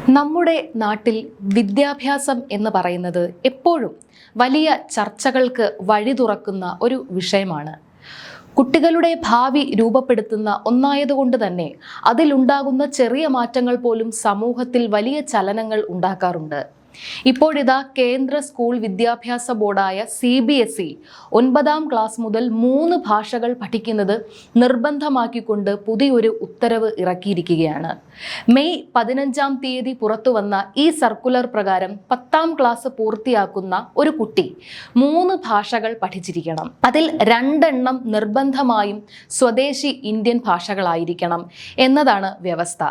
നമ്മുടെ നാട്ടിൽ വിദ്യാഭ്യാസം എന്ന് പറയുന്നത് എപ്പോഴും വലിയ ചർച്ചകൾക്ക് വഴി തുറക്കുന്ന ഒരു വിഷയമാണ്. കുട്ടികളുടെ ഭാവി രൂപപ്പെടുത്തുന്ന ഒന്നായതുകൊണ്ട് തന്നെ അതിലുണ്ടാകുന്ന ചെറിയ മാറ്റങ്ങൾ പോലും സമൂഹത്തിൽ വലിയ ചലനങ്ങൾ ഉണ്ടാക്കാറുണ്ട്. ഇപ്പോഴിതാ കേന്ദ്ര സ്കൂൾ വിദ്യാഭ്യാസ ബോർഡായ CBSE 9ാം ക്ലാസ് മുതൽ 3 ഭാഷകൾ പഠിക്കുന്നത് നിർബന്ധമാക്കിക്കൊണ്ട് പുതിയൊരു ഉത്തരവ് ഇറക്കിയിരിക്കുകയാണ്. മെയ് 15-ാം തീയതി പുറത്തുവന്ന ഈ സർക്കുലർ പ്രകാരം 10ാം ക്ലാസ് പൂർത്തിയാക്കുന്ന ഒരു കുട്ടി 3 ഭാഷകൾ പഠിച്ചിരിക്കണം. അതിൽ 2 എണ്ണം നിർബന്ധമായും സ്വദേശി ഇന്ത്യൻ ഭാഷകളായിരിക്കണം എന്നതാണ് വ്യവസ്ഥ.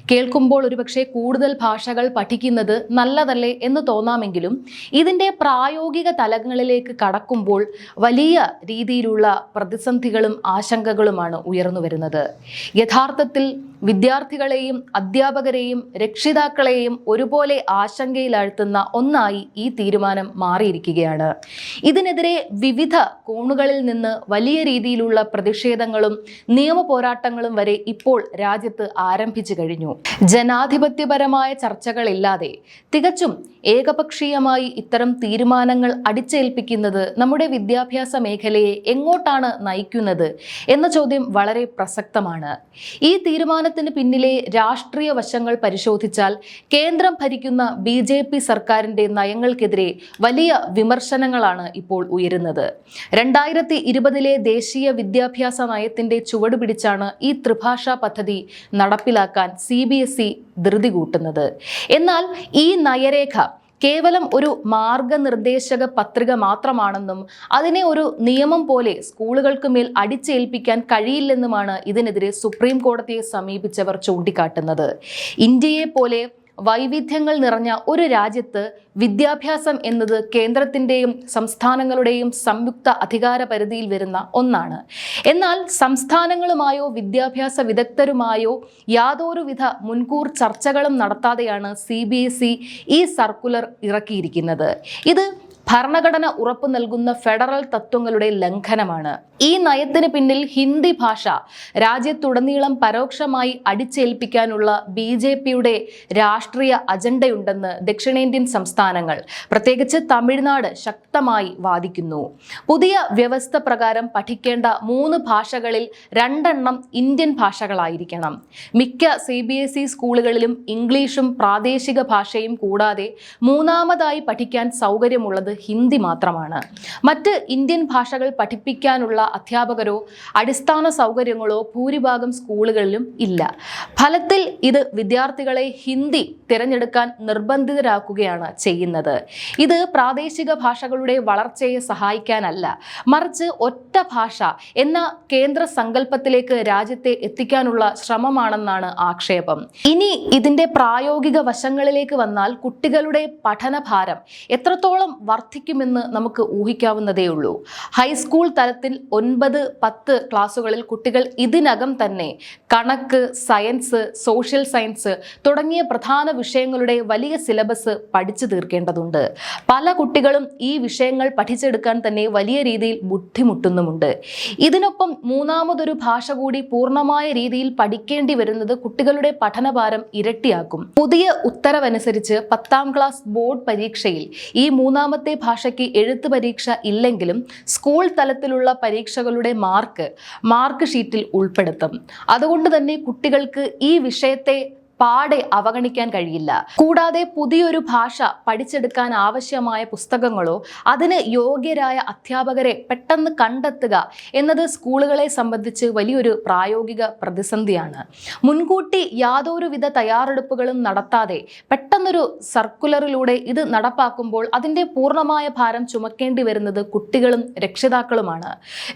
കേൾക്കുമ്പോൾ ഒരുപക്ഷെ കൂടുതൽ ഭാഷകൾ പഠിക്കുന്നത് നല്ലതല്ലേ എന്ന് തോന്നാമെങ്കിലും ഇതിൻ്റെ പ്രായോഗിക തലങ്ങളിലേക്ക് കടക്കുമ്പോൾ വലിയ രീതിയിലുള്ള പ്രതിസന്ധികളും ആശങ്കകളുമാണ് ഉയർന്നു വരുന്നത്. യഥാർത്ഥത്തിൽ വിദ്യാർത്ഥികളെയും അധ്യാപകരെയും രക്ഷിതാക്കളെയും ഒരുപോലെ ആശങ്കയിലാഴ്ത്തുന്ന ഒന്നായി ഈ തീരുമാനം മാറിയിരിക്കുകയാണ്. ഇതിനെതിരെ വിവിധ കോണുകളിൽ നിന്ന് വലിയ രീതിയിലുള്ള പ്രതിഷേധങ്ങളും നിയമ പോരാട്ടങ്ങളും വരെ ഇപ്പോൾ രാജ്യത്ത് ആരംഭിച്ചു കഴിഞ്ഞു. ജനാധിപത്യപരമായ ചർച്ചകളില്ലാതെ തികച്ചും ഏകപക്ഷീയമായി ഇത്തരം തീരുമാനങ്ങൾ അടിച്ചേൽപ്പിക്കുന്നത് നമ്മുടെ വിദ്യാഭ്യാസ മേഖലയെ എങ്ങോട്ടാണ് നയിക്കുന്നത് എന്ന ചോദ്യം വളരെ പ്രസക്തമാണ്. ഈ തീരുമാനത്തിന് പിന്നിലെ രാഷ്ട്രീയ വശങ്ങൾ പരിശോധിച്ചാൽ കേന്ദ്രം ഭരിക്കുന്ന BJP സർക്കാരിൻ്റെ നയങ്ങൾക്കെതിരെ വലിയ വിമർശനങ്ങളാണ് ഇപ്പോൾ ഉയരുന്നത്. 2020 ദേശീയ വിദ്യാഭ്യാസ നയത്തിന്റെ ചുവട് പിടിച്ചാണ് ഈ ത്രിഭാഷാ പദ്ധതി നടപ്പിലാക്കാൻ CBSE ധൃതി കൂട്ടുന്നത്. എന്നാൽ ഈ നയരേഖ കേവലം ഒരു മാർഗനിർദ്ദേശക പത്രിക മാത്രമാണെന്നും അതിനെ ഒരു നിയമം പോലെ സ്കൂളുകൾക്ക് മേൽ അടിച്ചേൽപ്പിക്കാൻ കഴിയില്ലെന്നുമാണ് ഇതിനെതിരെ സുപ്രീം കോടതിയെ സമീപിച്ചവർ ചൂണ്ടിക്കാട്ടുന്നത്. ഇന്ത്യയെ പോലെ വൈവിധ്യങ്ങൾ നിറഞ്ഞ ഒരു രാജ്യത്ത് വിദ്യാഭ്യാസം എന്നത് കേന്ദ്രത്തിൻ്റെയും സംസ്ഥാനങ്ങളുടെയും സംയുക്ത അധികാര പരിധിയിൽ വരുന്ന ഒന്നാണ്. എന്നാൽ സംസ്ഥാനങ്ങളുമായോ വിദ്യാഭ്യാസ വിദഗ്ധരുമായോ യാതൊരുവിധ മുൻകൂർ ചർച്ചകളും നടത്താതെയാണ് CBSE ഈ സർക്കുലർ ഇറക്കിയിരിക്കുന്നത്. ഇത് ഭരണഘടന ഉറപ്പു നൽകുന്ന ഫെഡറൽ തത്വങ്ങളുടെ ലംഘനമാണ്. ഈ നയത്തിന് പിന്നിൽ ഹിന്ദി ഭാഷ രാജ്യത്തുടനീളം പരോക്ഷമായി അടിച്ചേൽപ്പിക്കാനുള്ള BJPയുടെ രാഷ്ട്രീയ അജണ്ടയുണ്ടെന്ന് ദക്ഷിണേന്ത്യൻ സംസ്ഥാനങ്ങൾ, പ്രത്യേകിച്ച് തമിഴ്നാട് ശക്തമായി വാദിക്കുന്നു. പുതിയ വ്യവസ്ഥ പ്രകാരം പഠിക്കേണ്ട 3 ഭാഷകളിൽ 2 എണ്ണം ഇന്ത്യൻ ഭാഷകളായിരിക്കണം. മിക്ക CBSE സ്കൂളുകളിലും ഇംഗ്ലീഷും പ്രാദേശിക ഭാഷയും കൂടാതെ മൂന്നാമതായി പഠിക്കാൻ സൗകര്യമുള്ളത് ഹിന്ദി മാത്രമാണ്. മറ്റ് ഇന്ത്യൻ ഭാഷകൾ പഠിപ്പിക്കാനുള്ള അധ്യാപകരോ അടിസ്ഥാന സൗകര്യങ്ങളോ ഭൂരിഭാഗം സ്കൂളുകളിലും ഇല്ല. ഫലത്തിൽ ഇത് വിദ്യാർത്ഥികളെ ഹിന്ദി തിരഞ്ഞെടുക്കാൻ നിർബന്ധിതരാക്കുകയാണ് ചെയ്യുന്നത്. ഇത് പ്രാദേശിക ഭാഷകളുടെ വളർച്ചയെ സഹായിക്കാനല്ല, മറിച്ച് ഒറ്റ ഭാഷ എന്ന കേന്ദ്ര സങ്കല്പത്തിലേക്ക് രാജ്യത്തെ എത്തിക്കാനുള്ള ശ്രമമാണെന്നാണ് ആക്ഷേപം. ഇനി ഇതിന്റെ പ്രായോഗിക വശങ്ങളിലേക്ക് വന്നാൽ കുട്ടികളുടെ പഠനഭാരം എത്രത്തോളം വർദ്ധിക്കുമെന്ന് നമുക്ക് ഊഹിക്കാവുന്നതേ ഉള്ളൂ. ഹൈസ്കൂൾ തലത്തിൽ 9-10 ക്ലാസുകളിൽ കുട്ടികൾ ഇതിനകം തന്നെ കണക്ക്, സയൻസ്, സോഷ്യൽ സയൻസ് തുടങ്ങിയ പ്രധാന വിഷയങ്ങളുടെ വലിയ സിലബസ് പഠിച്ചു തീർക്കേണ്ടതുണ്ട്. പല കുട്ടികളും ഈ വിഷയങ്ങൾ പഠിച്ചെടുക്കാൻ തന്നെ വലിയ രീതിയിൽ ബുദ്ധിമുട്ടുന്നുമുണ്ട്. ഇതിനൊപ്പം മൂന്നാമതൊരു ഭാഷ കൂടി പൂർണ്ണമായ രീതിയിൽ പഠിക്കേണ്ടി വരുന്നത് കുട്ടികളുടെ പഠനഭാരം ഇരട്ടിയാക്കും. പുതിയ ഉത്തരവനുസരിച്ച് 10ാം ക്ലാസ് ബോർഡ് പരീക്ഷയിൽ ഈ മൂന്നാമത്തെ ഭാഷയ്ക്ക് എഴുത്ത് പരീക്ഷ ഇല്ലെങ്കിലും സ്കൂൾ തലത്തിലുള്ള പരീക്ഷകളുടെ മാർക്ക് ഷീറ്റിൽ ഉൾപ്പെടുത്തും. അതുകൊണ്ട് തന്നെ കുട്ടികൾക്ക് ഈ വിഷയത്തെ പാടെ അവഗണിക്കാൻ കഴിയില്ല. കൂടാതെ പുതിയൊരു ഭാഷ പഠിച്ചെടുക്കാൻ ആവശ്യമായ പുസ്തകങ്ങളോ അതിന് യോഗ്യരായ അധ്യാപകരെ പെട്ടെന്ന് കണ്ടെത്തുക എന്നത് സ്കൂളുകളെ സംബന്ധിച്ച് വലിയൊരു പ്രായോഗിക പ്രതിസന്ധിയാണ്. മുൻകൂട്ടി യാതൊരുവിധ തയ്യാറെടുപ്പുകളും നടത്താതെ പെട്ടെന്നൊരു സർക്കുലറിലൂടെ ഇത് നടപ്പാക്കുമ്പോൾ അതിൻ്റെ പൂർണ്ണമായ ഭാരം ചുമക്കേണ്ടി വരുന്നത് കുട്ടികളും രക്ഷിതാക്കളുമാണ്.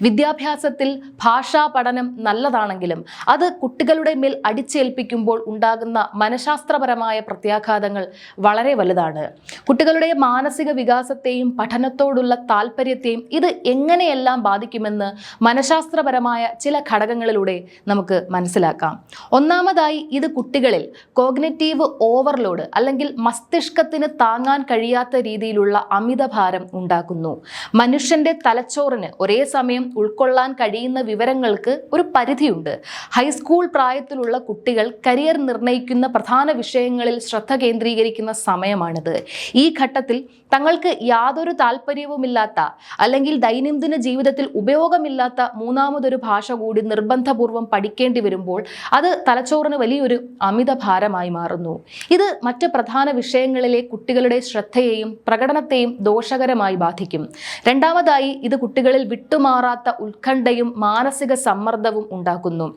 വിദ്യാഭ്യാസത്തിൽ ഭാഷാ പഠനം നല്ലതാണെങ്കിലും അത് കുട്ടികളുടെ മേൽ അടിച്ചേൽപ്പിക്കുമ്പോൾ ഉണ്ടാകുന്ന മനഃശാസ്ത്രപരമായ പ്രത്യാഘാതങ്ങൾ വളരെ വലുതാണ്. കുട്ടികളുടെ മാനസിക വികാസത്തെയും പഠനത്തോടുള്ള താല്പര്യത്തെയും ഇത് എങ്ങനെയെല്ലാം ബാധിക്കുമെന്ന് മനഃശാസ്ത്രപരമായ ചില ഘടകങ്ങളിലൂടെ നമുക്ക് മനസ്സിലാക്കാം. ഒന്നാമതായി, ഇത് കുട്ടികളിൽ കോഗ്നിറ്റീവ് ഓവർലോഡ് അല്ലെങ്കിൽ മസ്തിഷ്കത്തിന് താങ്ങാൻ കഴിയാത്ത രീതിയിലുള്ള അമിതഭാരം ഉണ്ടാക്കുന്നു. മനുഷ്യന്റെ തലച്ചോറിന് ഒരേ സമയം ഉൾക്കൊള്ളാൻ കഴിയുന്ന വിവരങ്ങൾക്ക് ഒരു പരിധിയുണ്ട്. ഹൈസ്കൂൾ പ്രായത്തിലുള്ള കുട്ടികൾ കരിയർ നിർണ്ണയിക്കുന്ന നയിക്കുന്ന പ്രധാന വിഷയങ്ങളിൽ ശ്രദ്ധ കേന്ദ്രീകരിക്കുന്ന സമയമാണിത്. ഈ ഘട്ടത്തിൽ തങ്ങൾക്ക് യാതൊരു താല്പര്യവുമില്ലാത്ത അല്ലെങ്കിൽ ദൈനംദിന ജീവിതത്തിൽ ഉപയോഗമില്ലാത്ത മൂന്നാമതൊരു ഭാഷ കൂടി നിർബന്ധപൂർവം പഠിക്കേണ്ടി വരുമ്പോൾ അത് തലച്ചോറിന് വലിയൊരു അമിത ഭാരമായി മാറുന്നു. ഇത് മറ്റ് പ്രധാന വിഷയങ്ങളിലെ കുട്ടികളുടെ ശ്രദ്ധയെയും പ്രകടനത്തെയും ദോഷകരമായി ബാധിക്കും. രണ്ടാമതായി, ഇത് കുട്ടികളിൽ വിട്ടുമാറാത്ത ഉത്കണ്ഠയും മാനസിക സമ്മർദ്ദവും ഉണ്ടാക്കുന്നു.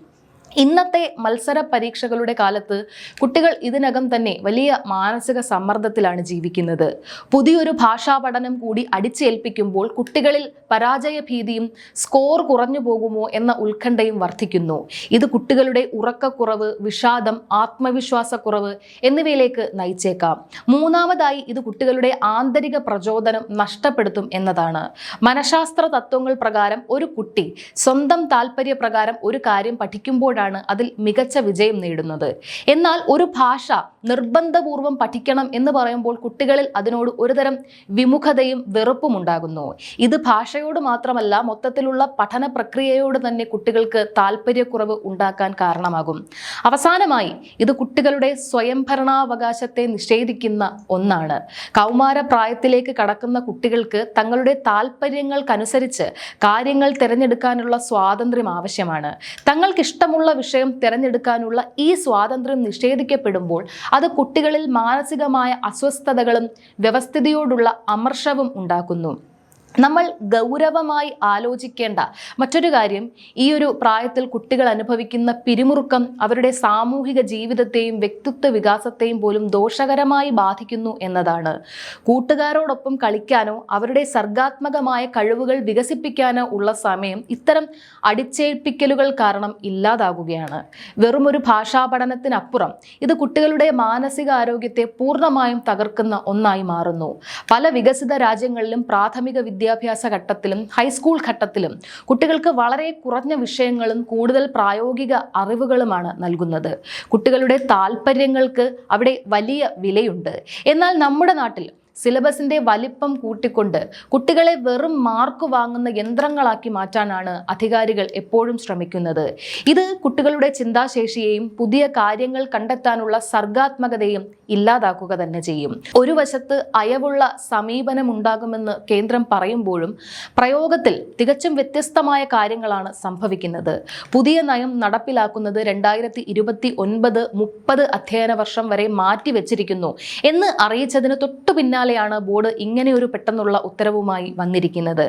ഇന്നത്തെ മത്സര പരീക്ഷകളുടെ കാലത്ത് കുട്ടികൾ ഇതിനകം തന്നെ വലിയ മാനസിക സമ്മർദ്ദത്തിലാണ് ജീവിക്കുന്നത്. പുതിയൊരു ഭാഷാ പഠനം കൂടി അടിച്ചേൽപ്പിക്കുമ്പോൾ കുട്ടികളിൽ പരാജയ ഭീതിയും സ്കോർ കുറഞ്ഞു പോകുമോ എന്ന ഉത്കണ്ഠയും വർദ്ധിക്കുന്നു. ഇത് കുട്ടികളുടെ ഉറക്കക്കുറവ്, വിഷാദം, ആത്മവിശ്വാസക്കുറവ് എന്നിവയിലേക്ക് നയിച്ചേക്കാം. മൂന്നാമതായി, ഇത് കുട്ടികളുടെ ആന്തരിക പ്രചോദനം നഷ്ടപ്പെടുത്തും എന്നതാണ്. മനഃശാസ്ത്ര തത്വങ്ങൾ പ്രകാരം ഒരു കുട്ടി സ്വന്തം താല്പര്യപ്രകാരം ഒരു കാര്യം പഠിക്കുമ്പോഴാണ് അതിൽ മികച്ച വിജയം നേടുന്നത്. എന്നാൽ ഒരു ഭാഷ നിർബന്ധപൂർവം പഠിക്കണം എന്ന് പറയുമ്പോൾ കുട്ടികളിൽ അതിനോട് ഒരുതരം വിമുഖതയും വെറുപ്പും ഉണ്ടാകുന്നു. ഇത് ഭാഷയോട് മാത്രമല്ല, മൊത്തത്തിലുള്ള പഠന പ്രക്രിയയോട് തന്നെ കുട്ടികൾക്ക് താല്പര്യക്കുറവ് ഉണ്ടാക്കാൻ കാരണമാകും. അവസാനമായി, ഇത് കുട്ടികളുടെ സ്വയംഭരണാവകാശത്തെ നിഷേധിക്കുന്ന ഒന്നാണ്. കൗമാരപ്രായത്തിലേക്ക് കടക്കുന്ന കുട്ടികൾക്ക് തങ്ങളുടെ താല്പര്യങ്ങൾക്കനുസരിച്ച് കാര്യങ്ങൾ തിരഞ്ഞെടുക്കാനുള്ള സ്വാതന്ത്ര്യം ആവശ്യമാണ്. തങ്ങൾക്കിഷ്ടമുള്ള വിഷയം തിരഞ്ഞെടുക്കാനുള്ള ഈ സ്വാതന്ത്ര്യം നിഷേധിക്കപ്പെടുമ്പോൾ അത് കുട്ടികളിൽ മാനസികമായ അസ്വസ്ഥതകളും വ്യവസ്ഥിതിയോടുള്ള അമർഷവും ഉണ്ടാക്കുന്നു. നമ്മൾ ഗൗരവമായി ആലോചിക്കേണ്ട മറ്റൊരു കാര്യം, ഈ ഒരു പ്രായത്തിൽ കുട്ടികൾ അനുഭവിക്കുന്ന പിരിമുറുക്കം അവരുടെ സാമൂഹിക ജീവിതത്തെയും വ്യക്തിത്വ വികാസത്തെയും പോലും ദോഷകരമായി ബാധിക്കുന്നു എന്നതാണ്. കൂട്ടുകാരോടൊപ്പം കളിക്കാനോ അവരുടെ സർഗാത്മകമായ കഴിവുകൾ വികസിപ്പിക്കാനോ ഉള്ള സമയം ഇത്തരം അടിച്ചേൽപ്പിക്കലുകൾ കാരണം ഇല്ലാതാകുകയാണ്. വെറുമൊരു ഭാഷാ പഠനത്തിനപ്പുറം ഇത് കുട്ടികളുടെ മാനസികാരോഗ്യത്തെ പൂർണ്ണമായും തകർക്കുന്ന ഒന്നായി മാറുന്നു. പല വികസിത രാജ്യങ്ങളിലും പ്രാഥമിക വിദ്യാഭ്യാസ ഘട്ടത്തിലും ഹൈസ്കൂൾ ഘട്ടത്തിലും കുട്ടികൾക്ക് വളരെ കുറഞ്ഞ വിഷയങ്ങളും കൂടുതൽ പ്രായോഗിക അറിവുകളുമാണ് നൽകുന്നത്. കുട്ടികളുടെ താല്പര്യങ്ങൾക്ക് അവിടെ വലിയ വിലയുണ്ട്. എന്നാൽ നമ്മുടെ നാട്ടിൽ സിലബസിന്റെ വലിപ്പം കൂട്ടിക്കൊണ്ട് കുട്ടികളെ വെറും മാർക്ക് വാങ്ങുന്ന യന്ത്രങ്ങളാക്കി മാറ്റാനാണ് അധികാരികൾ എപ്പോഴും ശ്രമിക്കുന്നത്. ഇത് കുട്ടികളുടെ ചിന്താശേഷിയെയും പുതിയ കാര്യങ്ങൾ കണ്ടെത്താനുള്ള സർഗാത്മകതയും ഇല്ലാതാക്കുക തന്നെ ചെയ്യും. ഒരു വശത്ത് അയവുള്ള സമീപനമുണ്ടാകുമെന്ന് കേന്ദ്രം പറയുമ്പോഴും പ്രയോഗത്തിൽ തികച്ചും വ്യത്യസ്തമായ കാര്യങ്ങളാണ് സംഭവിക്കുന്നത്. പുതിയ നയം നടപ്പിലാക്കുന്നത് 2029-30 അധ്യയന വർഷം വരെ മാറ്റിവെച്ചിരിക്കുന്നു എന്ന് അറിയിച്ചതിന് തൊട്ടു പിന്നാലെ ബോർഡ് ഇങ്ങനെ ഒരു പെട്ടെന്നുള്ള ഉത്തരവുമായി വന്നിരിക്കുന്നത്.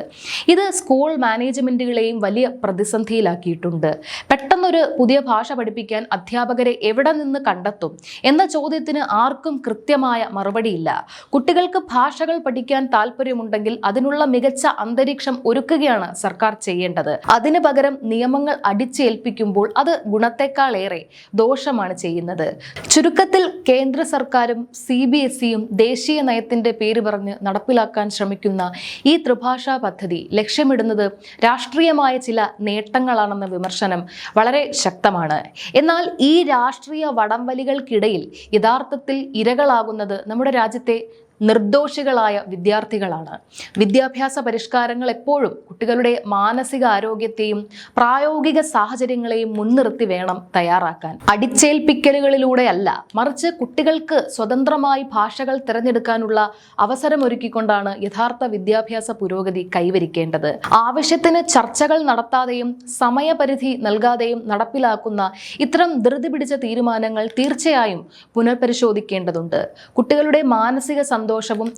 ഇത് സ്കൂൾ മാനേജ്മെന്റുകളെയും വലിയ പ്രതിസന്ധിയിലാക്കിയിട്ടുണ്ട്. പെട്ടെന്നൊരു പുതിയ ഭാഷ പഠിപ്പിക്കാൻ അധ്യാപകരെ എവിടെ നിന്ന് കണ്ടെത്തും എന്ന ചോദ്യത്തിന് ആർക്കും കൃത്യമായ മറുപടിയില്ല. കുട്ടികൾക്ക് ഭാഷകൾ പഠിക്കാൻ താല്പര്യമുണ്ടെങ്കിൽ അതിനുള്ള മികച്ച അന്തരീക്ഷം ഒരുക്കുകയാണ് സർക്കാർ ചെയ്യേണ്ടത്. അതിന് പകരം നിയമങ്ങൾ അടിച്ചേൽപ്പിക്കുമ്പോൾ അത് ഗുണത്തെക്കാളേറെ ദോഷമാണ് ചെയ്യുന്നത്. ചുരുക്കത്തിൽ കേന്ദ്ര സർക്കാരും CBSEയും ദേശീയ നയത്തിന്റെ പേര് പറഞ്ഞ് നടപ്പിലാക്കാൻ ശ്രമിക്കുന്ന ഈ ത്രിഭാഷാ പദ്ധതി ലക്ഷ്യമിടുന്നത് രാഷ്ട്രീയമായ ചില നേട്ടങ്ങളാണെന്ന വിമർശനം വളരെ ശക്തമാണ്. എന്നാൽ ഈ രാഷ്ട്രീയ വടംവലികൾക്കിടയിൽ യഥാർത്ഥത്തിൽ ഇരകളാകുന്നത് നമ്മുടെ രാജ്യത്തെ നിർദോഷികളായ വിദ്യാർത്ഥികളാണ്. വിദ്യാഭ്യാസ പരിഷ്കാരങ്ങൾ എപ്പോഴും കുട്ടികളുടെ മാനസിക ആരോഗ്യത്തെയും പ്രായോഗിക സാഹചര്യങ്ങളെയും മുൻനിർത്തി വേണം തയ്യാറാക്കാൻ. അടിച്ചേൽപ്പിക്കലുകളിലൂടെയല്ല, മറിച്ച് കുട്ടികൾക്ക് സ്വതന്ത്രമായി ഭാഷകൾ തിരഞ്ഞെടുക്കാനുള്ള അവസരമൊരുക്കിക്കൊണ്ടാണ് യഥാർത്ഥ വിദ്യാഭ്യാസ പുരോഗതി കൈവരിക്കേണ്ടത്. ആവശ്യത്തിന് ചർച്ചകൾ നടത്താതെയും സമയപരിധി നൽകാതെയും നടപ്പിലാക്കുന്ന ഇത്തരം ധൃതി പിടിച്ച തീരുമാനങ്ങൾ തീർച്ചയായും പുനർപരിശോധിക്കേണ്ടതുണ്ട്. കുട്ടികളുടെ മാനസിക സന്തോഷവും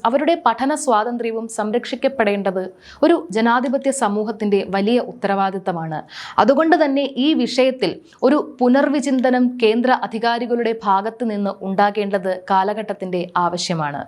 അവരുടെ പഠന സ്വാതന്ത്ര്യവും സംരക്ഷിക്കപ്പെടേണ്ടത് ഒരു ജനാധിപത്യ സമൂഹത്തിന്റെ വലിയ ഉത്തരവാദിത്തമാണ്. അതുകൊണ്ട് തന്നെ ഈ വിഷയത്തിൽ ഒരു പുനർവിചിന്തനം കേന്ദ്ര അധികാരികളുടെ ഭാഗത്ത് നിന്ന് ഉണ്ടാകേണ്ടത് കാലഘട്ടത്തിന്റെ ആവശ്യമാണ്.